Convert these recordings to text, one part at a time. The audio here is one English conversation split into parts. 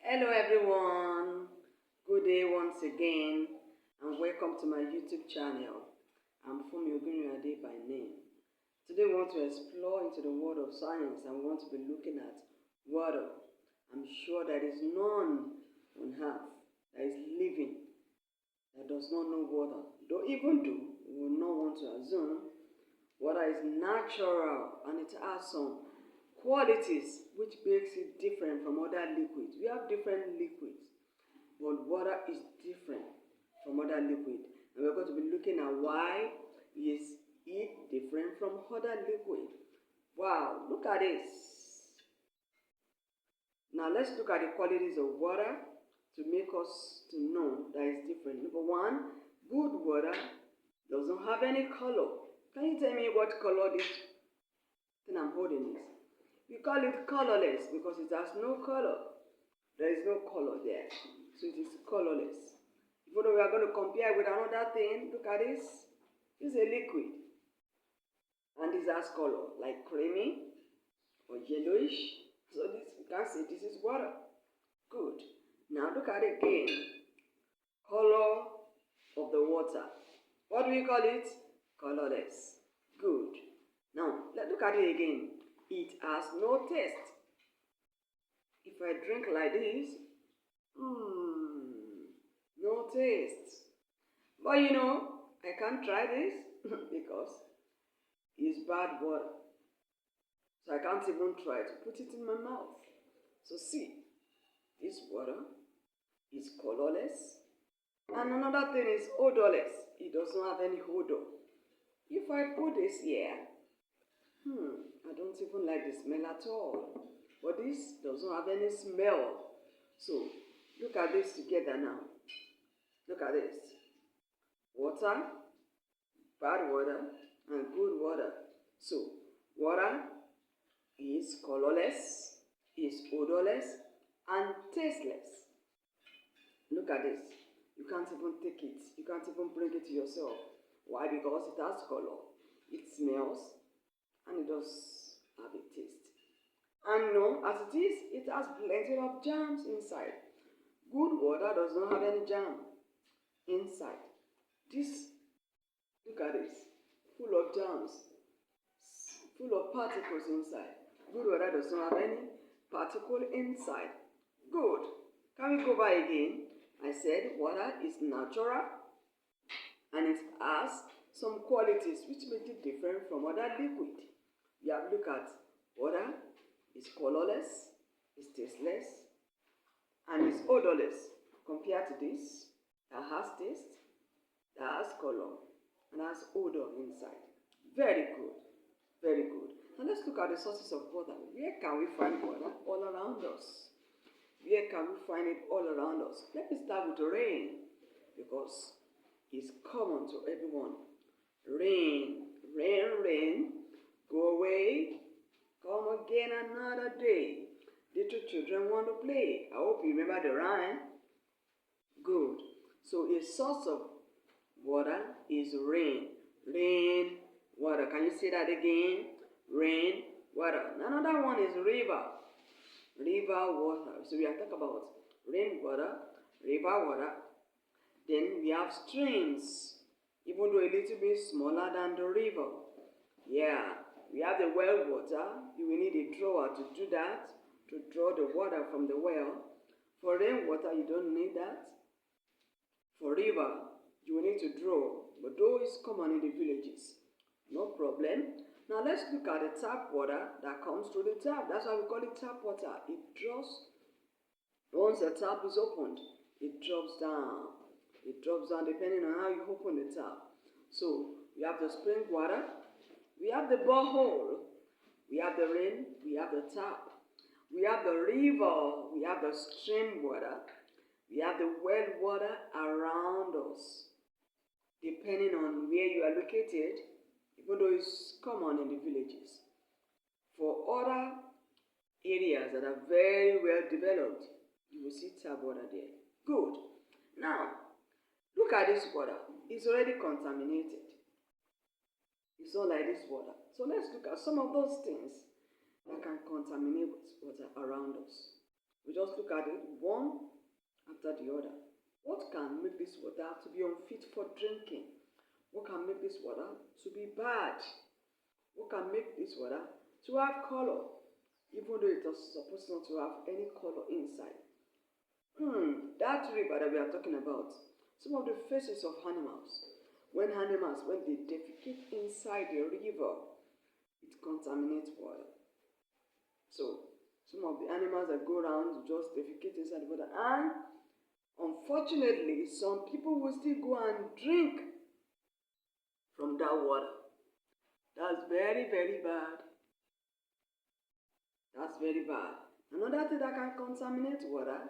Hello everyone, good day once again and welcome to my YouTube channel. I'm Fumi Ogunriade by name. Today we want to explore into the world of science and we want to be looking at water. I'm sure there is none on earth that is living that does not know water. Though even though we will not want to assume water is natural and it has some qualities which makes it different from other liquids. We have different liquids, but water is different from other liquids. And we're going to be looking at why is it different from other liquids. Wow, look at this. Now let's look at the qualities of water to make us to know that it's different. Number one, good water doesn't have any color. Can you tell me what color this thing I'm holding is? We call it colorless because it has no color. There is no color there. So it is colorless. Even though we are going to compare with another thing, look at this. This is a liquid. And this has color, like creamy or yellowish. So this you can say this is water. Good. Now look at it again. Color of the water. What do we call it? Colorless. Good. Now let's look at it again. It has no taste. If I drink like this, no taste. But you know, I can't try this because it's bad water. So I can't even try to put it in my mouth. So see, this water is colorless. And another thing is odorless. It doesn't have any odor. If I put this here, I don't even like the smell at all. But this doesn't have any smell. So look at this together now. Look at this. Water, bad water, and good water. So water is colorless, is odorless, and tasteless. Look at this. You can't even take it. You can't even bring it to yourself. Why? Because it has color. It smells, and it does have a taste. And no, as it is, it has plenty of germs inside. Good water does not have any germ inside. This, look at this, full of germs, full of particles inside. Good water does not have any particle inside. Good. Can we go by again? I said water is natural and it has some qualities which make it different from other liquid. You have look at water is colorless, is tasteless, and is odorless. Compared to this, that has taste, that has color, and has odor inside. Very good, very good. Now let's look at the sources of water. Where can we find water? All around us. Where can we find it? All around us. Let me start with rain because it's common to everyone. Rain, rain, rain, go away, come again another day. Little children want to play. I hope you remember the rhyme. Good. So a source of water is rain. Rain, water. Can you say that again? Rain, water. Another one is river. River, water. So we are talking about rain water, river water. Then we have streams, even though a little bit smaller than the river. Yeah, we have the well water. You will need a drawer to do that, to draw the water from the well. For rainwater, you don't need that. For river, you will need to draw, but those is common in the villages. No problem. Now let's look at the tap water that comes through the tap. That's why we call it tap water. It draws, once the tap is opened, it drops down. It drops down depending on how you open the tap. So we have the spring water, we have the borehole, we have the rain, we have the tap, we have the river, we have the stream water, we have the well water around us. Depending on where you are located, even though it's common in the villages. For other areas that are very well developed, you will see tap water there. Good. Now, look at this water. It's already contaminated. It's not like this water. So let's look at some of those things that can contaminate water around us. We just look at it one after the other. What can make this water to be unfit for drinking? What can make this water to be bad? What can make this water to have color, even though it was supposed not to have any color inside? That river that we are talking about, some of the faces of animals. When they defecate inside the river, it contaminates water. So, some of the animals that go around just defecate inside the water, and unfortunately, some people will still go and drink from that water. That's very, very bad. That's very bad. Another thing that can contaminate water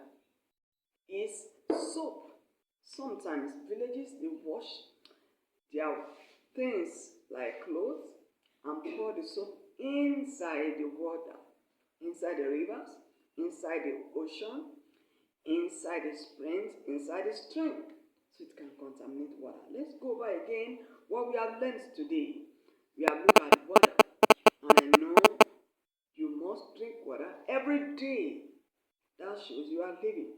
is soap. Sometimes villages they wash their things like clothes and pour the soap inside the water, inside the rivers, inside the ocean, inside the springs, inside the stream. So it can contaminate water. Let's go over again what we have learned today. We have looked at water, and I know you must drink water every day. That shows you are living.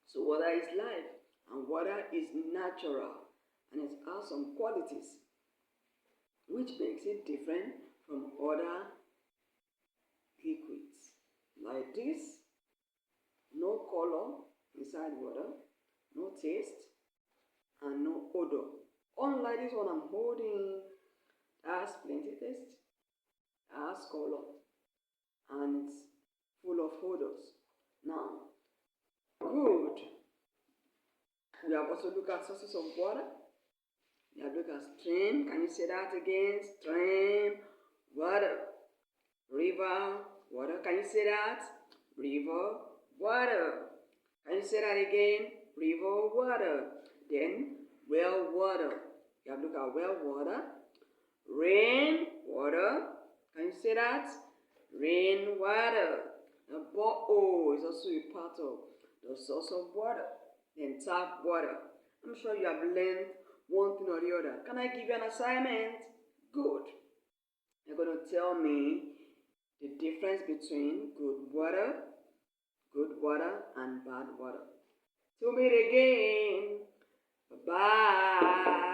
So water is life, and water is natural, and it has some qualities which makes it different from other liquids. Like this, no color inside water, no taste, and no odor. Unlike this one I'm holding, has plenty taste, has color, and it's full of odors. Now, good. We have also looked at sources of water. We have looked at stream. Can you say that again? Stream, water. River, water. Can you say that? River, water. Can you say that again? River, water. Then, well water. You have looked at well water. Rain, water. Can you say that? Rain, water. A borehole is also a part of the source of water. Then tap water. I'm sure you have learned one thing or the other. Can I give you an assignment? Good. You're going to tell me the difference between good water, and bad water. Till meet again. Bye.